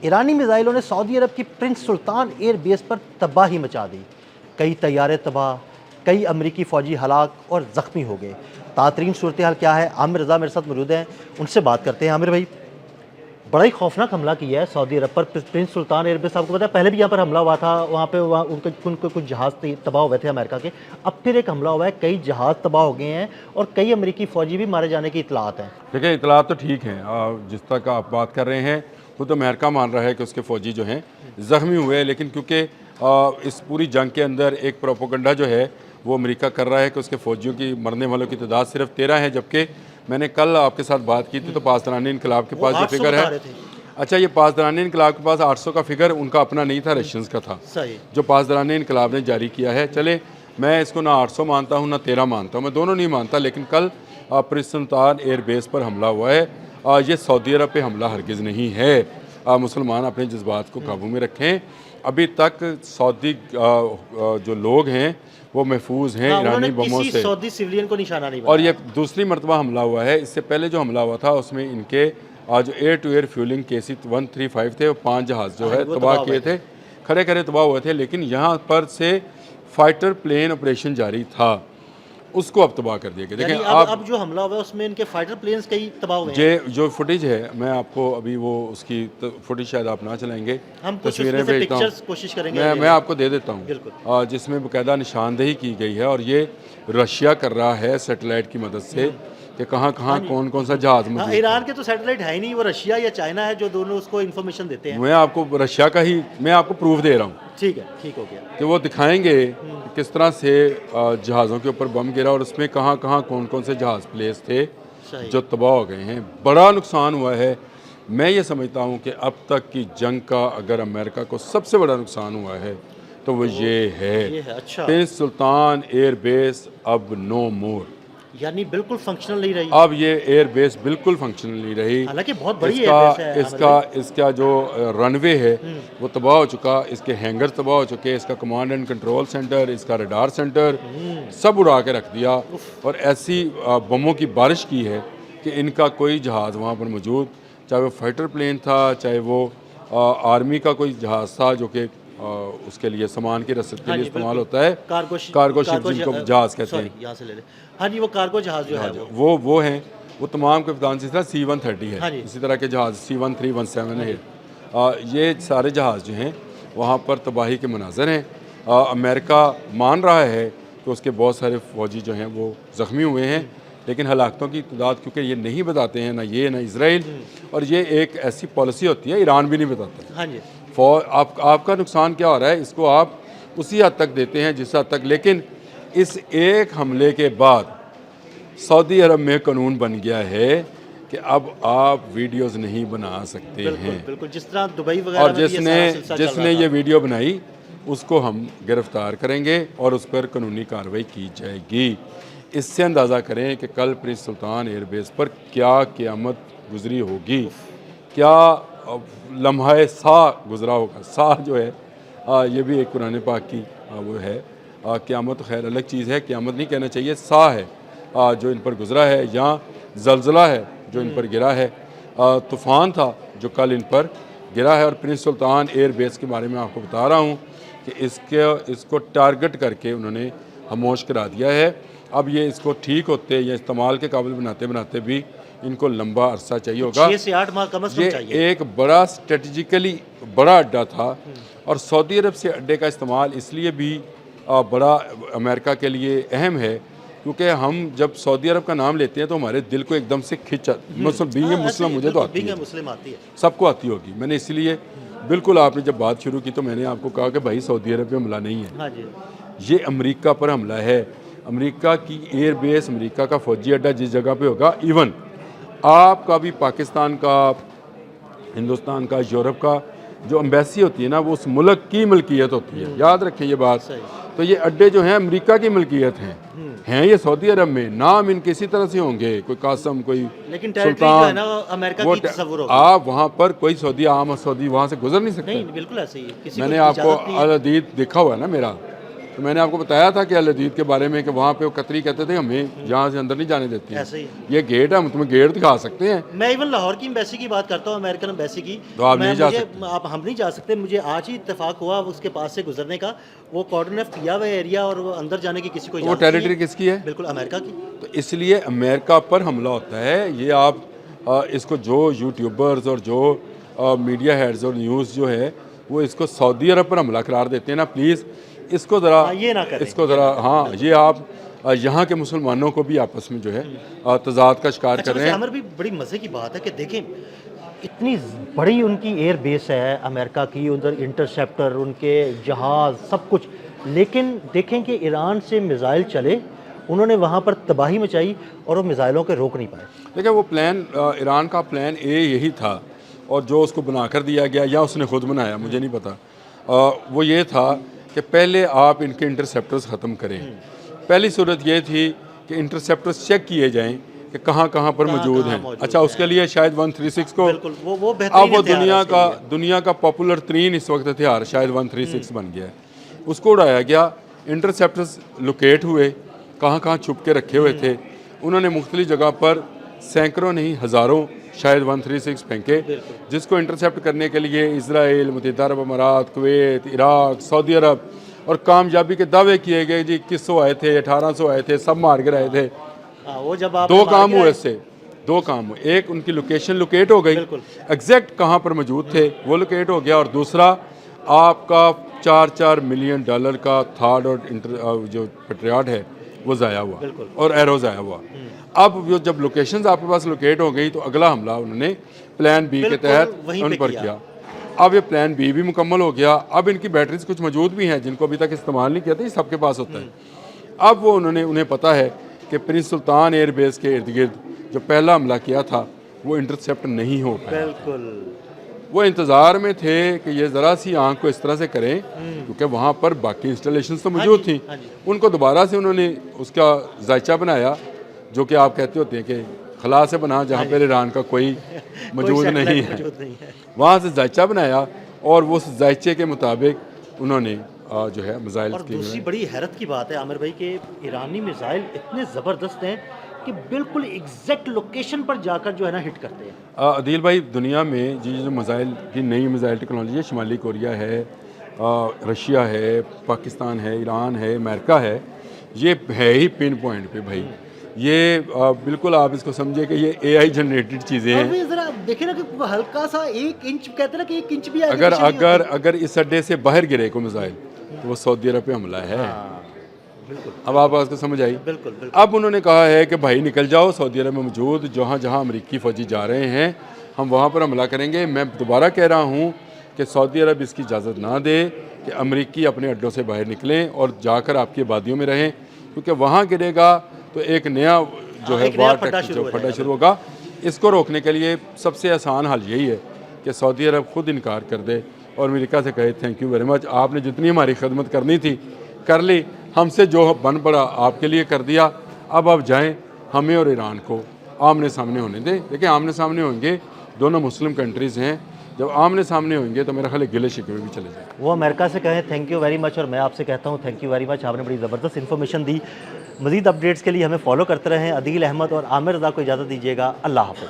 ईरानी मिसाइलों ने सऊदी अरब की प्रिंस सुल्तान एयर बेस पर तबाही मचा दी। कई तैयारे तबाह, कई अमरीकी फ़ौजी हलाक और ज़ख्मी हो गए। तातरीन सूरत हाल क्या है, आमिर रज़ा मेरे साथ मौजूद हैं, उनसे बात करते हैं। आमिर भाई, बड़ा ही खौफनाक हमला किया है सऊदी अरब पर प्रिंस सुल्तान एयरबेस। आपको पता है पहले भी यहाँ पर हमला हुआ था, वहाँ पे उनके कुछ जहाज़ तबाह हुए थे अमेरिका के। अब फिर एक हमला हुआ है, कई जहाज़ तबाह हो गए हैं और कई अमरीकी फ़ौजी भी मारे जाने की इतलात हैं। देखिए, इतलात तो ठीक हैं, जिस तक आप बात कर रहे हैं खुद तो अमेरिका मान रहा है कि उसके फ़ौजी जो हैं ज़ख्मी हुए हैं, लेकिन क्योंकि इस पूरी जंग के अंदर एक प्रोपोगंडा जो है वो अमेरिका कर रहा है कि उसके फ़ौजियों की मरने वालों की तादाद सिर्फ 13 है, जबकि मैंने कल आपके साथ बात की थी तो पासदानी इनकलाब के पास जो फिगर है, अच्छा, ये पासदानी इनकलाब के पास 800 का फिगर उनका अपना नहीं था, रशियंस का था जो पासदानी इनकलाब ने जारी किया है। चले, मैं इसको ना 800 मानता हूँ ना 13 मानता हूँ, मैं दोनों नहीं मानता, लेकिन कल प्रिंस सुल्तान एयरबेस पर हमला हुआ है। ये सऊदी अरब पे हमला हरगिज़ नहीं है। मुसलमान अपने जज्बात को काबू में रखें। अभी तक सऊदी जो लोग हैं वो महफूज हैं ईरानी बमों से, सऊदी सिविलियन को निशाना नहीं और ये दूसरी मरतबा हमला हुआ है। इससे पहले जो हमला हुआ था उसमें इनके जो एयर टू एयर फ्यूलिंग केसी 135 थे, वो 5 जहाज़ जो है तबाह किए थे, खड़े खड़े तबाह हुए थे, लेकिन यहाँ पर से फाइटर प्लेन ऑपरेशन जारी था, उसको अब तबाह कर दिया गया। देखिए, अब जो हमला हुआ है उसमें इनके फाइटर प्लेन्स कई तबाह हुए हैं। जो फुटेज है, मैं आपको अभी वो उसकी फुटेज शायद आप ना चलाएंगे, हम तस्वीरें भेजता हूँ, कोशिश करेंगे, मैं आपको दे देता हूँ, जिसमें बाकायदा निशानदेही की गई है। और ये रशिया कर रहा है सैटेलाइट की मदद से कि कहाँ कहाँ कौन कौन सा जहाज मौजूद है। ईरान के तो सैटेलाइट है ही नहीं, वो रशिया या चाइना है जो दोनों उसको इन्फॉर्मेशन देते हैं। मैं आपको रशिया का ही मैं आपको प्रूफ दे रहा हूँ। ठीक है, ठीक हो गया कि वो दिखाएंगे किस तरह से जहाज़ों के ऊपर बम गिरा और उसमें कहाँ कहाँ कौन कौन से जहाज़ प्लेस थे जो तबाह हो गए हैं। बड़ा नुकसान हुआ है। मैं ये समझता हूँ कि अब तक की जंग का अगर अमेरिका को सबसे बड़ा नुकसान हुआ है तो वो ये है, अच्छा, प्रिंस सुल्तान एयर बेस अब नो मोर, यानी बिल्कुल फंक्शनल नहीं रही। अब ये एयर बेस बिल्कुल फंक्शनल नहीं रही। हालांकि बहुत बड़ी इसका जो रनवे है वो तबाह हो चुका, इसके हैंगर तबाह हो चुके, इसका कमांड एंड कंट्रोल सेंटर, इसका रडार सेंटर सब उड़ा के रख दिया, और ऐसी बमों की बारिश की है कि इनका कोई जहाज़ वहाँ पर मौजूद, चाहे वो फाइटर प्लेन था, चाहे वो आर्मी का कोई जहाज़ था जो कि उसके लिए सामान की रसद के लिए इस्तेमाल होता है, कार्गो शिप जिनको जहाज़ कहते हैं। यहाँ से ले ले। हाँ जी, वो कार्गो जहाज़ जो है वो हैं, वो तमाम कप्तान से C-130 है, इसी तरह के जहाज़ C-1317 है। ये सारे जहाज़ जो हैं वहाँ पर तबाही के मनाज़र हैं। अमेरिका मान रहा है कि उसके बहुत सारे फ़ौजी जो हैं वो ज़ख्मी हुए हैं, लेकिन हलाकतों की तादाद क्योंकि ये नहीं बताते हैं, ना ये ना इसराइल, और ये एक ऐसी पॉलिसी होती है, ईरान भी नहीं बताता। हाँ जी, आपका नुकसान क्या हो रहा है इसको आप उसी हद तक देते हैं जिस हद तक, लेकिन इस एक हमले के बाद सऊदी अरब में कानून बन गया है कि अब आप वीडियोस नहीं बना सकते हैं। बिल्कुल, जिस तरह दुबई वगैरह और जिसने ये वीडियो बनाई उसको हम गिरफ्तार करेंगे और उस पर कानूनी कार्रवाई की जाएगी। इससे अंदाज़ा करें कि कल प्रिंस सुल्तान एयरबेस पर क्या क़यामत गुजरी होगी, क्या लम्हा सा गुजरा होगा। सा जो है ये भी एक कुरान पाक की वो है। क़यामत तो खैर अलग चीज़ है, क़यामत नहीं कहना चाहिए, सा है जो इन पर गुजरा है, या ज़लज़ला है जो इन पर गिरा है, तूफ़ान था जो कल इन पर गिरा है। और प्रिंस सुल्तान एयरबेस के बारे में आपको बता रहा हूँ कि इसको टारगेट करके उन्होंने खामोश करा दिया है। अब ये इसको ठीक होते या इस्तेमाल के काबिल बनाते बनाते भी इनको लंबा अरसा चाहिए होगा। 6 से 8 माह कम से कम चाहिए। ये एक बड़ा स्ट्रेटजिकली बड़ा अड्डा था, और सऊदी अरब से अड्डे का इस्तेमाल इसलिए भी बड़ा अमेरिका के लिए अहम है क्योंकि हम जब सऊदी अरब का नाम लेते हैं तो हमारे दिल को एकदम से खिंचा, मुस्लिम मुझे तो आती है, सबको आती होगी। मैंने इसलिए बिल्कुल, आपने जब बात शुरू की तो मैंने आपको कहा कि भाई सऊदी अरब पे हमला नहीं है, हाँ जी, ये अमेरिका पर हमला है। अमेरिका की एयर बेस, अमेरिका का फ़ौजी अड्डा जिस जगह पे होगा, इवन आपका भी पाकिस्तान का, हिंदुस्तान का, यूरोप का जो एम्बेसी होती है ना, वो उस मुल्क की मलकियत होती है, याद रखें ये बात। तो ये अड्डे जो हैं अमेरिका की मलकियत हैं ये सऊदी अरब में, नाम इनके इसी तरह से होंगे, कोई कासम, कोई सुल्तान, आप वहाँ पर कोई सऊदी आम सऊदी वहाँ से गुजर नहीं सकते। बिल्कुल ऐसे ही। मैंने आपको अल-अदीद देखा हुआ है ना मेरा, तो मैंने आपको बताया था कि अल हदीद के बारे में कि वहाँ पे वो कतरी कहते थे हमें यहाँ से अंदर नहीं जाने देते ऐसे ही ये गेट है, हम तुम्हें गेट दिखा सकते हैं। मैं इवन लाहौर की एम्बेसी की बात करता हूँ, अमेरिकन एम्बेसी की। तो आप नहीं जा आप हम नहीं जा सकते। मुझे आज ही इत्तेफाक हुआ उसके पास से गुजरने का। वो कॉर्डन ऑफ किया हुआ एरिया और वो अंदर जाने की किसी को वो इजाज़त नहीं टेरिटरी है। किसकी है? बिल्कुल अमेरिका की। तो इसलिए अमेरिका पर हमला होता है। ये आप इसको जो यूट्यूबर्स और जो मीडिया हेड्स और न्यूज़ जो है वो इसको सऊदी अरब पर हमला करार देते हैं ना, प्लीज़ इसको ज़रा ये ना करें। इसको ज़रा हाँ ये आप यहाँ के मुसलमानों को भी आपस में जो है तजाद का शिकार कर रहे हैं। आमिर भी बड़ी मज़े की बात है कि देखें इतनी बड़ी उनकी एयर बेस है अमेरिका की, उधर इंटरसेप्टर, उनके जहाज़, सब कुछ, लेकिन देखें कि ईरान से मिसाइल चले, उन्होंने वहाँ पर तबाही मचाई और वो मिसाइलों के रोक नहीं पाए। देखिए वो प्लान ईरान का प्लान ए यही था और जो उसको बना कर दिया गया या उसने खुद बनाया मुझे नहीं पता, वो ये था कि पहले आप इनके इंटरसेप्टर्स ख़त्म करें। पहली सूरत ये थी कि इंटरसेप्टर्स चेक किए जाएं कि कहाँ कहाँ पर मौजूद हैं। अच्छा उसके लिए शायद 136 को बिल्कुल वो अब वो दुनिया का पॉपुलर तरीन इस वक्त हथियार शायद 136 बन गया है। उसको उड़ाया गया, इंटरसेप्टर्स लोकेट हुए, कहाँ कहाँ छुप के रखे हुए थे, उन्होंने मुख्तलिफ जगह पर सैकड़ों नहीं हज़ारों शायद 136 फेंके, जिसको इंटरसेप्ट करने के लिए इजराइल, मुत्तहिदा अरब अमारात, कुवैत, इराक, सऊदी अरब और कामयाबी के दावे किए गए जी 2100 आए थे, 1800 आए थे, सब मार के आए थे। वो जब आप दो काम हुए इससे, दो काम हुए। एक उनकी लोकेशन लोकेट हो गई, एग्जैक्ट कहाँ पर मौजूद थे वो लोकेट हो गया, और दूसरा आपका $4 मिलियन का थर्ड और जो पेट्रियट है वो ज़ाया हुआ और एरो ज़ाया हुआ। अब वो जब लोकेशंस आपके पास लोकेट हो गई तो अगला हमला उन्होंने प्लान बी के तहत उन पर किया। अब ये प्लान बी भी मुकम्मल हो गया। अब इनकी बैटरीज कुछ मौजूद भी हैं जिनको अभी तक इस्तेमाल नहीं किया था, ये सबके पास होता है। अब वो उन्हें पता है कि प्रिंस सुल्तान एयरबेस के इर्द गिर्द जो पहला हमला किया था वो इंटरसेप्ट नहीं हो पाया। वो इंतज़ार में थे कि ये ज़रा सी आँख को इस तरह से करें क्योंकि वहाँ पर बाकी इंस्टॉलेशन तो मौजूद थी, उनको दोबारा से उन्होंने उसका जायचा बनाया जो कि आप कहते होते हैं कि खला से बना जहाँ पर ईरान का कोई मौजूद नहीं है, वहाँ से जायचा बनाया और वो उस जायचे के मुताबिक उन्होंने जो है मिसाइल की। दूसरी बड़ी हैरत की बात है आमिर भाई कि ईरानी मिसाइल इतने ज़बरदस्त हैं कि बिल्कुल एग्जैक्ट लोकेशन पर जाकर जो है ना हिट करते हैं। अदील भाई दुनिया में जो मिसाइल की नई मिसाइल टेक्नोलॉजी है, शुमाली कोरिया है, रशिया है, पाकिस्तान है, ईरान है, अमेरिका है, ये है ही पिन पॉइंट पे भाई। ये बिल्कुल आप इसको समझिए कि ये AI जनरेटेड चीज़ें हैं। जरा देखिए ना कि हल्का सा 1 इंच, कहते हैं ना कि 1 इंच भी अगर इस अड्डे से बाहर गिरे को मिसाइल तो वो सऊदी अरब पे हमला है। अब आप बात को समझ आई। बिल्कुल। अब उन्होंने कहा है कि भाई निकल जाओ, सऊदी अरब में मौजूद जहाँ जहाँ अमरीकी फ़ौजी जा रहे हैं हम वहाँ पर हमला करेंगे। मैं दोबारा कह रहा हूँ कि सऊदी अरब इसकी इजाज़त ना दे कि अमरीकी अपने अड्डों से बाहर निकलें और जाकर आपकी आबादियों में रहें, क्योंकि वहाँ गिरेगा तो एक नया जो है वार फटा शुरू होगा। इसको रोकने के लिए सबसे आसान हल यही है कि सऊदी अरब खुद इनकार कर दे और अमेरिका से कहे थैंक यू वेरी मच, आपने जितनी हमारी खदमत करनी थी कर ली, हमसे जो बन पड़ा आपके लिए कर दिया, अब आप जाएं, हमें और ईरान को आमने सामने होने दें। देखिए आमने सामने होंगे, दोनों मुस्लिम कंट्रीज़ हैं, जब आमने सामने होंगे तो मेरा ख्याल गिले शिकवे भी चले जाए। वो अमेरिका से कहें थैंक यू वेरी मच और मैं आपसे कहता हूँ थैंक यू वेरी मच, आपने बड़ी ज़बरदस्त इन्फॉर्मेशन दी। मज़ीद अपडेट्स के लिए हमें फॉलो करते रहें। अदील अहमद और आमिर रज़ा को इजाज़त दीजिएगा। अल्लाह हाफ़िज़।